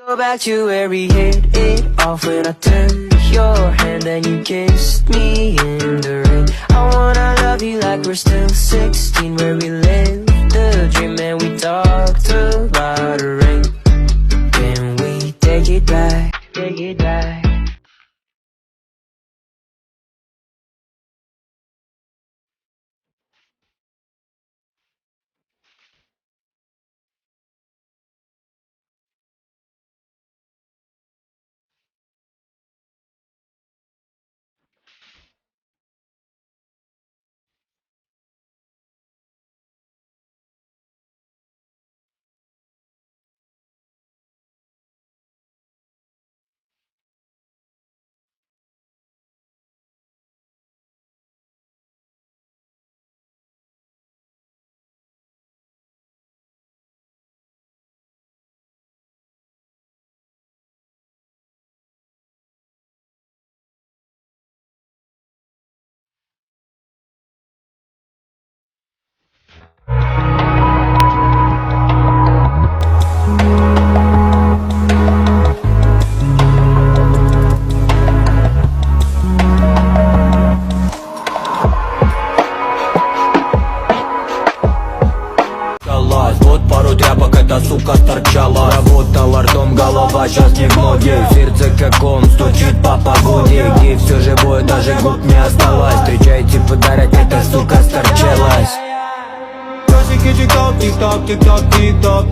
Go back to where we hit it off when I took your hand and you kissed me in the rain. I wanna love you like we're still 16, where we lived the dream and we talked about a ring. Can we take it back, take it back? Вот пару тряпок эта сука торчала. Работала ртом, голова сейчас не в моде. Сердце как он стучит по погоде. Где все живое, даже губ не осталось. Встречайте, подарок, эта сука сторчалась. Часики тик-ток, тик-ток, тик-ток, тик-ток.